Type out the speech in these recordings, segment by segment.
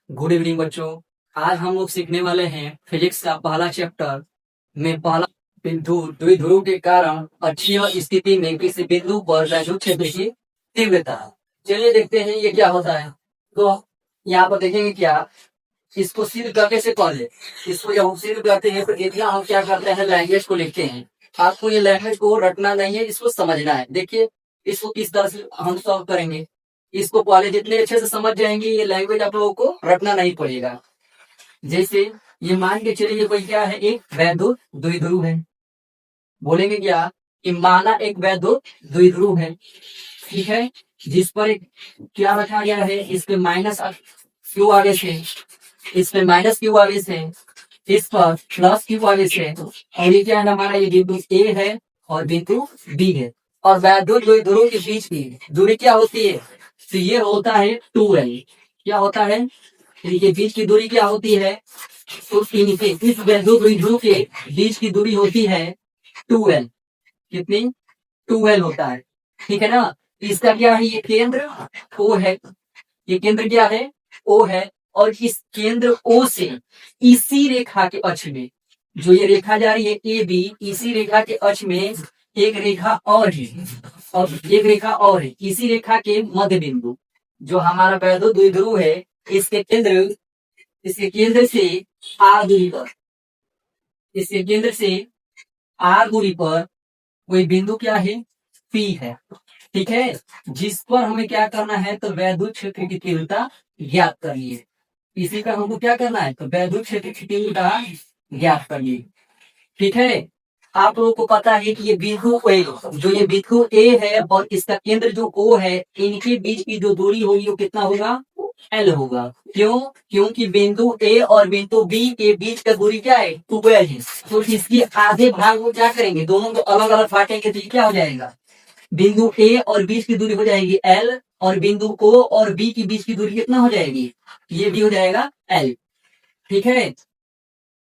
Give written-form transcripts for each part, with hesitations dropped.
Good evening बच्चों। आज हम लोग सीखने वाले हैं फिजिक्स का पहला चैप्टर में पहला बिंदु द्विध्रुव के कारण अक्षीय स्थिति में किसी बिंदु पर वैद्युत क्षेत्र की तीव्रता। चलिए देखते हैं ये क्या होता है। तो यहाँ पर देखेंगे क्या, इसको सिद्ध करने से पहले, इसको जब हम सिद्ध करते हैं तो इतना हम क्या करते हैं, लैंग्वेज को लिखते हैं। आपको ये लैंग्वेज को रटना नहीं है, इसको समझना है। देखिए इसको किस तरह से हम सॉल्व करेंगे। इसको पहले जितने अच्छे से समझ जाएंगे ये लैंग्वेज आप लोगों को रटना नहीं पड़ेगा। जैसे ये मान के चलिए कोई क्या है, एक वैद्युत द्विध्रुव है। बोलेंगे क्या कि माना एक वैद्युत द्विध्रुव है, ठीक है, जिस पर एक क्या रखा गया है, इस पे माइनस क्यू आवेश है, इस पे माइनस क्यू आवेश है, इस पर प्लस क्यू आवेश है। और ये क्या है हमारा, ये बिंदु ए है और बिंदु बी है। और वैद्युत द्विध्रुव के बीच की दूरी क्या होती है, तो ये होता है 2l। क्या होता है, इनके बीच की दूरी क्या होती है, तो इनके इस वैद्युत द्विध्रुव के बीच की दूरी होती है 2l। कितनी, 2l होता है, ठीक है ना। इसका क्या है, ये केंद्र O है, ये केंद्र क्या है, O है। और इस केंद्र O से इसी रेखा के अक्ष में, जो ये रेखा जा रही है ए बी, इसी रेखा के अक्ष में एक रेखा और है, और एक रेखा और है। इसी रेखा के मध्य बिंदु जो हमारा वैद्युत द्विध्रुव है, इसके केंद्र से आर दूरी पर, इसके केंद्र से आर दूरी पर कोई बिंदु क्या है, पी है, ठीक है। जिस पर हमें क्या करना है, तो वैद्युत क्षेत्र की तीव्रता ज्ञात करनी है। इसी का हमको क्या करना है, तो वैद्युत क्षेत्र की तीव्रता ज्ञात करनी है, ठीक है। आप लोगों को पता है कि ये बिंदु ए, जो ये बिंदु ए है और इसका केंद्र जो ओ है, इनके बीच की जो दूरी होगी वो कितना होगा, एल होगा। क्यों, क्योंकि बिंदु ए और बिंदु बी के बीच का दूरी क्या है, 2l है। तो इसके आधे भाग को क्या करेंगे, दोनों को अलग अलग काटेंगे तो क्या हो जाएगा, बिंदु ए और बीच की दूरी हो जाएगी एल, और बिंदु ओ और बी के बीच की दूरी कितना हो जाएगी, ये भी हो जाएगा एल, ठीक है।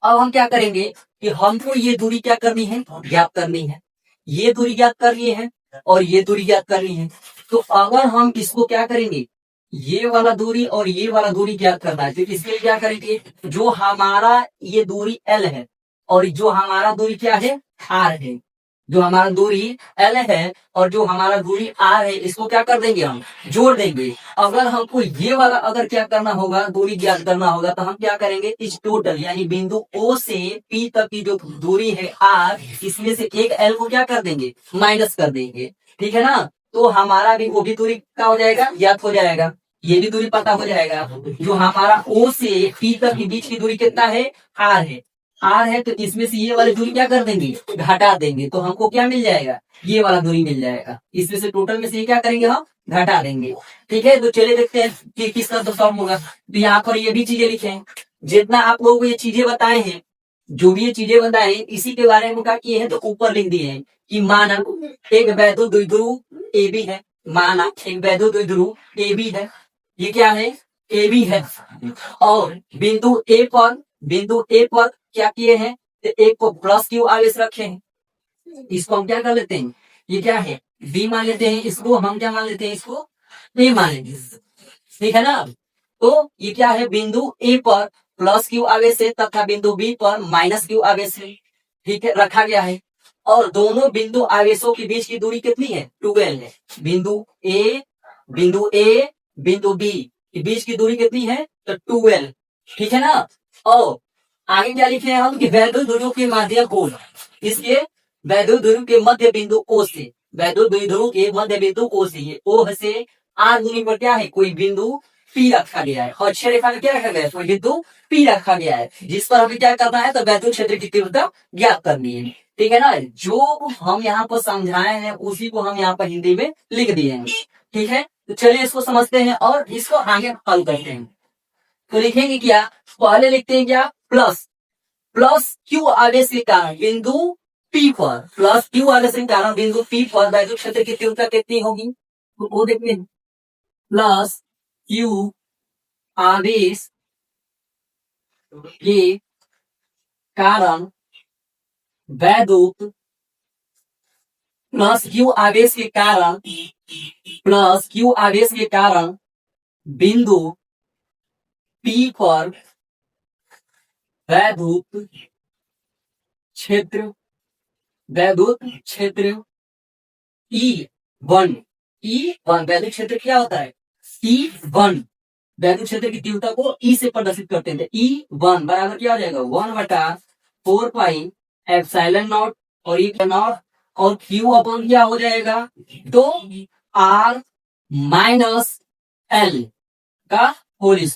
अब हम क्या करेंगे कि हमको ये दूरी क्या करनी है, ज्ञात करनी है। ये दूरी ज्ञात करनी है और ये दूरी ज्ञात करनी है। तो अगर हम इसको क्या करेंगे, ये वाला दूरी और ये वाला दूरी ज्ञात करना है, तो इसके क्या करेंगे, जो हमारा ये दूरी एल है और जो हमारा दूरी क्या है, आर है, जो हमारा दूरी एल है और जो हमारा दूरी आर है, इसको क्या कर देंगे, हम जोड़ देंगे। अगर हमको ये वाला अगर क्या करना होगा, दूरी ज्ञात करना होगा, तो हम क्या करेंगे, इस टोटल यानी बिंदु O से P तक की जो दूरी है R, इसमें से एक L को क्या कर देंगे, माइनस कर देंगे, ठीक है ना। तो हमारा भी वो भी दूरी क्या हो जाएगा, ज्ञात हो जाएगा। ये भी दूरी पता हो जाएगा। जो हमारा O से P तक के बीच की दूरी कितना है, R है, आर है। तो इसमें से ये वाली दूरी क्या कर देंगे, घटा देंगे, तो हमको क्या मिल जाएगा, ये वाला दूरी मिल जाएगा। इसमें से टोटल में से ये क्या करेंगे, हम घटा देंगे, ठीक है। तो चलिए देखते हैं कि किसका तो सॉल्व होगा। तो यहाँ पर ये भी चीजें लिखे हैं, जितना आप लोगों को ये चीजें बताए हैं, जो भी ये चीजें बताए हैं, इसी के बारे में क्या किए हैं, तो ऊपर लिख दिए हैं कि माना एक वैद्युत द्विध्रुव ए बी है, माना एक वैद्युत द्विध्रुव ए बी है, ये क्या है, ए बी है। और बिंदु ए पर क्या किए हैं, तो एक को प्लस क्यू आवेश रखे हैं। इसको हम क्या कर लेते हैं, ये क्या है, बी मान लेते हैं, इसको हम क्या मान लेते हैं, इसको ए मान लेंगे, ठीक है ना। तो ये क्या है, बिंदु ए पर प्लस क्यू आवेश है तथा बिंदु बी पर माइनस क्यू आवेश है, ठीक है, रखा गया है। और दोनों बिंदु आवेशों के बीच की दूरी कितनी है, 2l है। बिंदु ए बिंदु बी के बीच की दूरी कितनी है, तो 2l, ठीक है ना। और आगे क्या लिखे हैं हम कि वैद्युत द्विध्रुव के माध्य कोण, इसके वैद्युत द्विध्रुव के मध्य बिंदु O से, वैद्युत द्विध्रुव के मध्य बिंदु O से, ये O से R दूरी पर क्या है, कोई बिंदु P रखा गया है। और अक्षर रेखा में क्या रखा गया है, कोई बिंदु P रखा गया है, जिस पर हमें क्या करना है, तो वैद्युत क्षेत्र की तीव्रता ज्ञात करनी है, ठीक है ना। जो हम यहाँ पर समझाए हैं उसी को हम यहाँ पर हिंदी में लिख दिए हैं, ठीक है। तो चलिए इसको समझते हैं और इसको आगे हल करते हैं। तो लिखेंगे क्या, पहले लिखते हैं क्या, प्लस क्यू आवेश के कारण बिंदु P पर, प्लस क्यू आवेश के कारण बिंदु P पर वैद्युत क्षेत्र की तीव्रता कितनी होगी, तो वो देखते हैं। प्लस क्यू आवेश के कारण वैद्युत, प्लस क्यू आवेश के कारण, प्लस क्यू आवेश के कारण बिंदु पी पर वैद्युत क्षेत्र E1 वैद्युत क्षेत्र क्या होता है E1 वैद्युत क्षेत्र की तीव्रता को E से प्रदर्शित करते हैं। E1 बराबर क्या हो जाएगा 1/4 पाई एप्सिलॉन नॉट और E नॉट और Q अपन क्या हो जाएगा तो R माइनस L का होल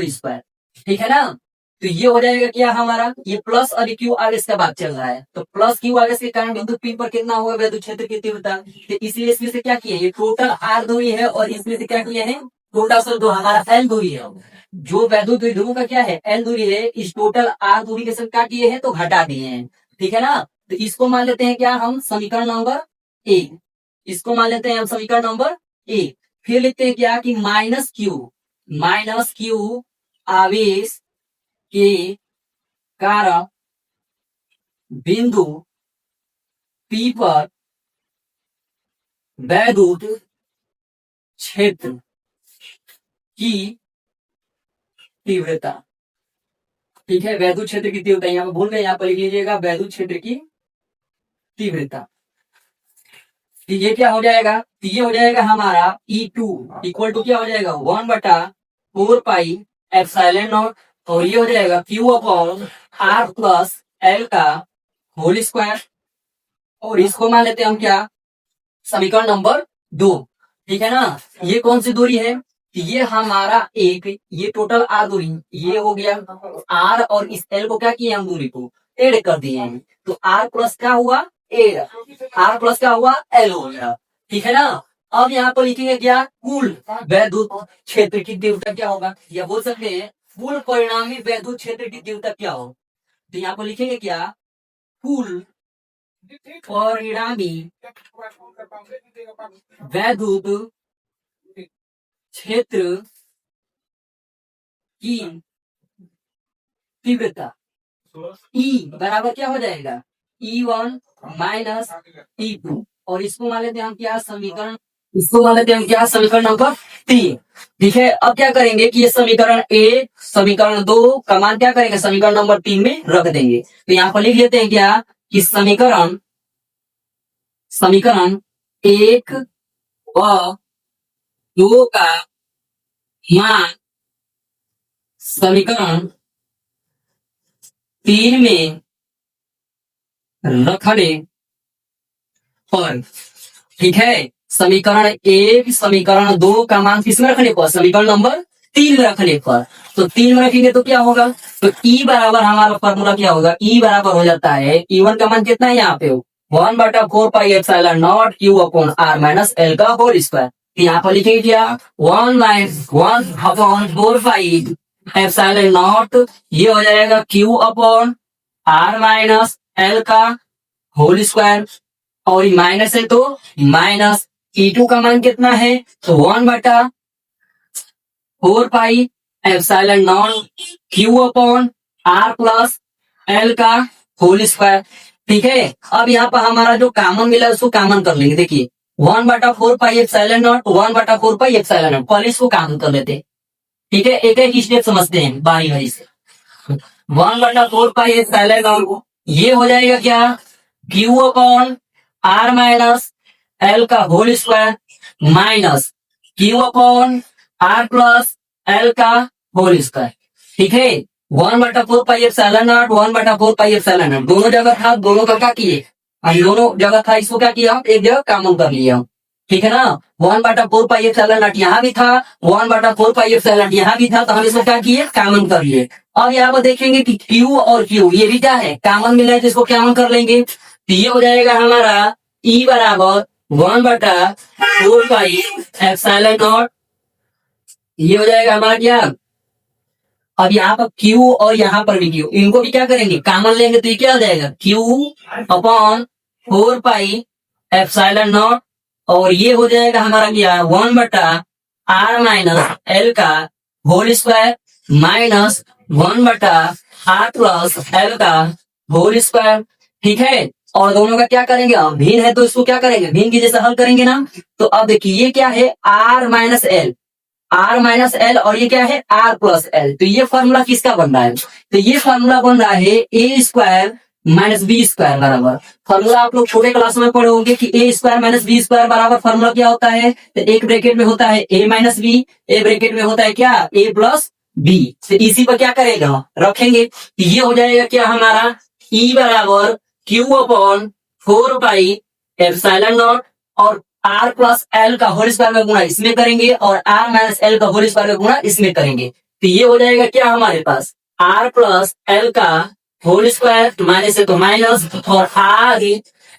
स्क्वायर ठीक है ना। तो ये हो जाएगा क्या हमारा ये प्लस और क्यू आगे इसका बात चल रहा है तो प्लस क्यू आगे के कारण बिंदु पी पर कितना होगा वैद्युत क्षेत्र की तीव्रता तो इसलिए इसमें से क्या किए ये टोटल आर दूरी है और इसमें से क्या किए हैं टोटल से दो हमारा एल दूरी है जो वैद्युत द्विध्रुवों का क्या है एल दूरी है इस टोटल आर दूरी के संग क्या किए हैं तो घटा दिए हैं ठीक है ना। तो इसको मान लेते हैं क्या हम समीकरण नंबर एक इसको मान लेते हैं हम समीकरण नंबर एक फिर लिखते हैं क्या कि माइनस क्यू आवेश के कारण बिंदु पी पर वैद्युत क्षेत्र की तीव्रता ठीक है वैद्युत क्षेत्र की तीव्रता यहाँ पर भूल गए यहाँ पर लिख लीजिएगा वैद्युत क्षेत्र की तीव्रता ये क्या हो जाएगा ये हो जाएगा हमारा E2 इक्वल टू क्या हो जाएगा 1/4 पाई एप्सिलॉन नॉट और ये हो जाएगा Q upon R plus L का होल स्क्वायर और इसको मान लेते हैं हम क्या समीकरण नंबर 2 ठीक है ना। ये कौन सी दूरी है ये हमारा एक ये टोटल आर दूरी ये हो गया आर और इस एल को क्या किया हम दूरी को एड कर दिए हैं तो आर प्लस क्या हुआ आर प्लस क्या हुआ एल हो गया ठीक है ना। अब यहाँ पर लिखेंगे क्या कुल वैद्युत क्षेत्र की तीव्रता क्या होगा या बोल सकते हैं कुल परिणामी वैद्युत क्षेत्र की तीव्रता क्या हो तो यहाँ पर लिखेंगे क्या कुल परिणामी वैद्युत क्षेत्र की तीव्रता E बराबर क्या हो जाएगा E1 माइनस E2 और इसको मान लेते हैं हम क्या समीकरण समीकरण नंबर 3 ठीक है। अब क्या करेंगे कि ये समीकरण ए समीकरण 2 का मान क्या करेंगे समीकरण नंबर 3 में रख देंगे तो यहाँ पर लिख लेते हैं क्या कि समीकरण 1 व 2 का मान समीकरण 3 में रखने पर ठीक है समीकरण 1 समीकरण 2 का मान किसमें रखने पर समीकरण नंबर 3 में रखने पर तो 3 में रखेंगे तो क्या होगा तो E बराबर हमारा फॉर्मूला क्या होगा E बराबर हो जाता है E1 का मान कितना है यहाँ पे 1/4 pi epsilon not Q upon R minus L का होल स्क्वायर यहाँ पर लिखेंगे क्या 1/4 पाई एप्सिलॉन नॉट ये हो जाएगा Q upon R minus L का होल स्क्वायर और माइनस है तो माइनस E2 का मान कितना है तो 1/4 pi epsilon not Q upon R plus L का होल स्क्वायर ठीक है। अब यहाँ पर हमारा जो कॉमन मिला उसको कॉमन कर लेंगे देखिए 1/4 pi epsilon naught 1/4 pi epsilon not पहले इसको कॉमन कर लेते ठीक है एक एक स्टेप समझते हैं बारी बारी से 1/4 पाई एप्सिलॉन नॉट ये हो जाएगा क्या Q upon R minus L का whole square minus Q upon R plus L का होल स्क्वायर ठीक है 1/4 pi epsilon naught 1/4 pi epsilon naught दोनों जगह था दोनों का क्या किए दोनों जगह था इसको क्या किया एक जगह कॉमन कर लिया ठीक है ना 1/4 पाई एप्सिलॉन नॉट यहाँ भी था 1/4 पाई एप्सिलॉन नॉट यहाँ भी था तो हम इसको क्या किए कॉमन कर लिए। अब यहाँ पर देखेंगे कि Q और Q ये भी क्या है कॉमन मिला है तो इसको कॉमन कर लेंगे तो ये हो जाएगा हमारा E बराबर 1/4 पाई एप्सिलॉन नॉट ये हो जाएगा हमारा क्या अब यहाँ पर Q और यहाँ पर भी Q इनको भी क्या करेंगे कॉमन लेंगे तो ये क्या हो जाएगा Q upon 4 pi epsilon naught और ये हो जाएगा हमारा क्या 1/R माइनस L का whole square minus 1/R plus L का होल स्क्वायर ठीक है। और दोनों का क्या करेंगे हम भिन्न है तो इसको क्या करेंगे भिन्न की जैसे हल करेंगे ना तो अब देखिए ये क्या है R minus L R minus L और ये क्या है आर प्लस एल। तो ये फॉर्मूला किसका बन रहा है? तो ये फॉर्मूला बन रहा है A square minus B square बराबर। फॉर्मूला आप लोग छोटे क्लास में पढ़े होंगे कि ए स्क्वायर माइनस बी स्क्वायर बराबर फॉर्मूला क्या होता है? तो एक ब्रैकेट में होता है ए माइनस बी, ए ब्रैकेट में होता है क्या ए प्लस बी। तो इसी पर क्या करेगा रखेंगे, तो ये हो जाएगा क्या हमारा ई बराबर Q upon 4 pi epsilon naught और आर प्लस एल का होल स्क्वायर का गुणा इसमें करेंगे और आर माइनस एल का होल स्क्वायर का गुणा इसमें करेंगे। तो ये हो जाएगा क्या हमारे पास आर प्लस एल का होल स्क्वायर माइनस है तो माइनस और आर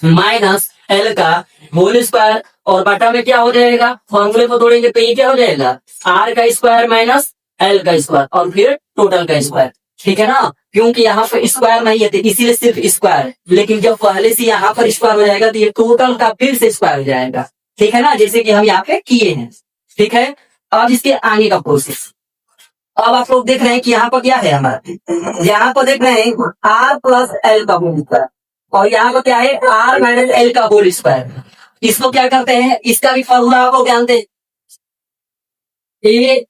माइनस एल का होल स्क्वायर और बटा में क्या हो जाएगा फॉर्मूले को तोड़ेंगे तो ये क्या हो जाएगा आर का स्क्वायर माइनस एल का स्क्वायर और फिर टोटल का स्क्वायर। ठीक है ना, क्योंकि यहाँ पर स्क्वायर नहीं है तो इसीलिए सिर्फ स्क्वायर, लेकिन जब पहले से यहाँ पर स्क्वायर हो जाएगा तो ये टोटल का फिर से स्क्वायर हो जाएगा। ठीक है ना, जैसे कि हम यहाँ पे किए हैं। ठीक है, अब इसके आगे का प्रोसेस अब आप लोग देख रहे हैं कि यहाँ पर क्या है हमारा, यहाँ पर देख रहे हैं आर प्लस एल का होल स्क्वायर और यहाँ पर क्या है आर माइनस एल का होल स्क्वायर। इसको क्या करते हैं, इसका भी फॉर्मूला आपको जानते हैं ए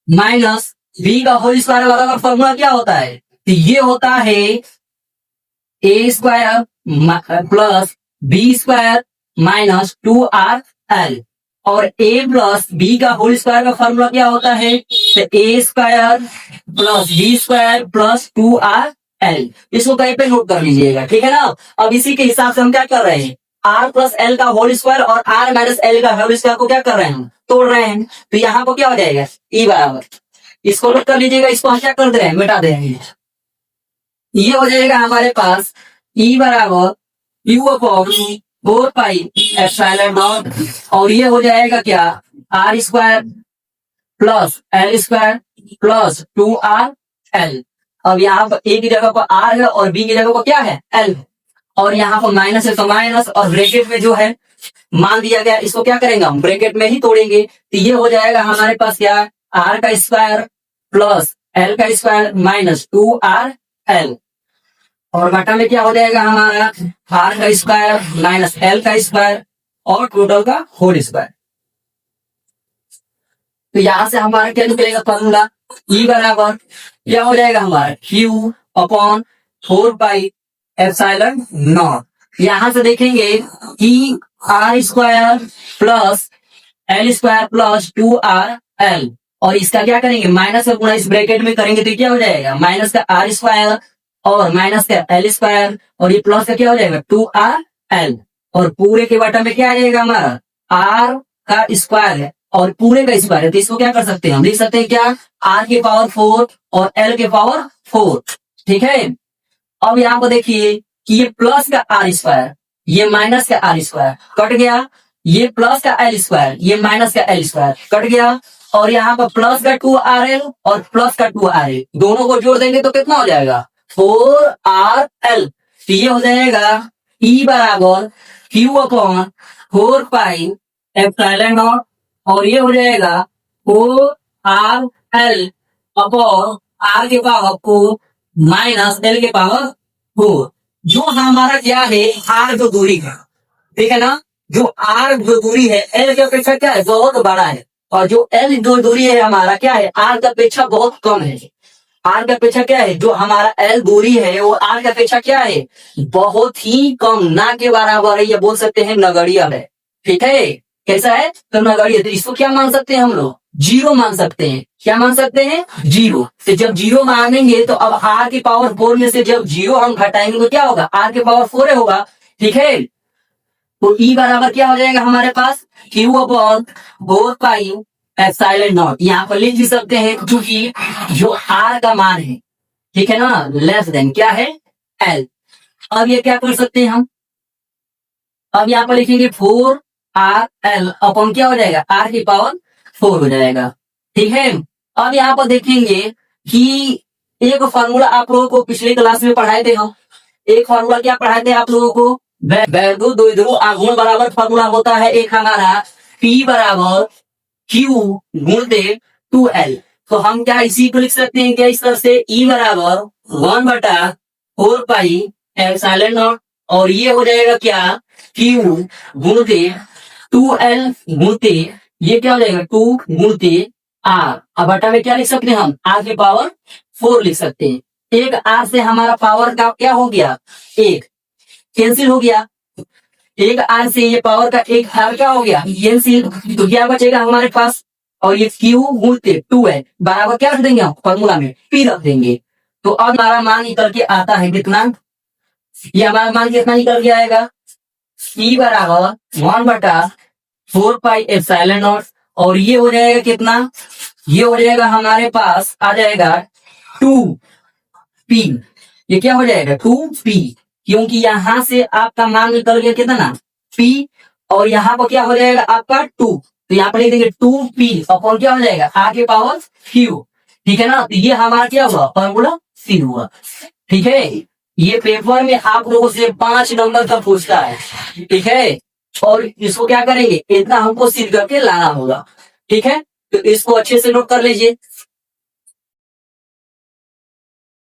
माइनस बी का होल स्क्वायर वाला फॉर्मूला क्या होता है, तो ये होता है A square plus B square minus 2r_l और a प्लस बी का होल स्क्वायर का फॉर्मूला क्या होता है, तो A square plus B square plus 2r_l। इसको कहीं पे नोट कर लीजिएगा। ठीक है ना, अब इसी के हिसाब से हम क्या कर रहे हैं आर प्लस एल का होल स्क्वायर और आर माइनस एल का होल स्क्वायर को क्या कर रहे हैं हम तोड़ रहे हैं। तो यहाँ पर क्या हो जाएगा ई बराबर, इसको नोट कर लीजिएगा, इसको हम क्या कर दे रहे हैं मिटा देंगे। ये हो जाएगा हमारे पास ई बराबर Q upon 4 pi epsilon naught और ये हो जाएगा क्या R square plus L square plus 2r_l। अब यहाँ पर ए की जगह पर आर है और बी की जगह पर क्या है एल और यहाँ पर माइनस है तो माइनस और ब्रैकेट में जो है मान दिया गया इसको क्या करेंगे हम ब्रैकेट में ही तोड़ेंगे। तो ये हो जाएगा हमारे पास क्या आर का स्क्वायर प्लस एल का स्क्वायर माइनस 2r_l और बटा में क्या हो जाएगा हमारा आर का स्क्वायर माइनस एल का स्क्वायर और टोटल का होल स्क्वायर। तो यहां से हमारा क्या निकलेगा फॉर्मूला ई बराबर क्या हो जाएगा हमारा Q upon 4 pi epsilon naught. यहां से देखेंगे कि R square plus L square plus 2r_l और इसका क्या करेंगे माइनस का गुणा इस ब्रैकेट में करेंगे तो क्या हो जाएगा माइनस का आर स्क्वायर और माइनस का एल स्क्वायर और ये प्लस का क्या हो जाएगा 2r_l और पूरे के बटा में क्या आ जाएगा हमारा आर का स्क्वायर है और पूरे का स्क्वायर है। तो इसको क्या कर सकते हैं हम लिख सकते हैं क्या आर के पावर 4 और एल के पावर 4। ठीक है, अब यहाँ पर देखिए कि ये प्लस का आर स्क्वायर ये माइनस का आर स्क्वायर कट गया, ये प्लस का एल स्क्वायर ये माइनस का एल स्क्वायर कट गया और यहाँ पर प्लस का 2r_l और प्लस का 2r_l दोनों को जोड़ देंगे तो कितना हो जाएगा 4r_l। तो ये हो जाएगा ई बराबर Q upon 4 pi epsilon naught और ये हो जाएगा 4r_l अपॉन आर के पावर 4 माइनस एल के पावर 4 जो हमारा क्या है आर जो दूरी है। ठीक है ना, जो आर जो दूरी है एल की अपेक्षा क्या है बहुत बड़ा है और जो एल जो दूरी है हमारा क्या है आर की अपेक्षा बहुत कम है। आर की अपेक्षा क्या है जो हमारा एल दूरी है वो आर की अपेक्षा क्या है बहुत ही कम ना के बराबर है, या बोल सकते हैं नगण्य है। ठीक है, कैसा है तो नगण्य। तो इसको क्या मान सकते हैं हम लोग जीरो मान सकते हैं। क्या मान सकते हैं जीरो। तो जब जीरो मानेंगे तो अब आर की पावर 4 में से जब जीरो हम घटाएंगे तो क्या होगा आर की पावर 4 होगा। ठीक है, तो ई बराबर क्या हो जाएगा हमारे पास Q upon 4 pi epsilon naught. यहाँ पर लिख भी सकते हैं क्योंकि जो आर का मान है ठीक है ना लेस देन क्या है एल। अब ये क्या कर सकते हैं हम, अब यहाँ पर लिखेंगे 4r_l अपॉन क्या हो जाएगा आर की पावर 4 हो जाएगा। ठीक है, अब यहाँ पर देखेंगे कि एक फॉर्मूला आप लोगों को पिछले क्लास में पढ़ाए थे हम। एक फॉर्मूला क्या पढ़ाए थे आप लोगों को वैल्यू द्विध्रुव आघूर्ण बराबर फॉर्मूला होता है एक हमारा P बराबर Q गुणते 2L। तो हम क्या इसी को लिख सकते हैं क्या इस तरह से E बराबर 1/4 पाई एप्सिलॉन नॉट और ये हो जाएगा क्या Q गुणते 2L गुणते ये क्या हो जाएगा 2 गुणते आर। अब बटा में क्या लिख सकते हैं हम, आर की पावर 4 लिख सकते हैं। एक आर से हमारा पावर का क्या हो गया, एक कैंसिल हो गया। एक आर से ये पावर का एक आर क्या हो गया, कैंसिल। तो क्या बचेगा हमारे पास, और ये क्यू गुणते 2 है, बराबर क्या रख देंगे हम फॉर्मूला में, पी रख देंगे। तो अब हमारा मान निकल के आता है कितना, ये हमारा मान कितना निकल के आएगा, ई बराबर 1/4 पाई एप्सिलॉन नॉट। और ये हो जाएगा कितना, ये हो जाएगा हमारे पास आ जाएगा 2p। ये क्या हो जाएगा 2p, क्योंकि यहां से आपका मान निकल गया कितना p, और यहाँ पर क्या हो जाएगा आपका 2। तो यहाँ पर लिख देंगे 2p और क्या हो जाएगा आगे पावर q। ठीक है ना, तो ये हमारा क्या हुआ, फॉर्मूला सी हुआ। ठीक है, ये पेपर में आप लोगों से 5 नंबर का पूछता है। ठीक है, और इसको क्या करेंगे, इतना हमको सिद्ध करके लाना होगा। ठीक है, तो इसको अच्छे से नोट कर लीजिए।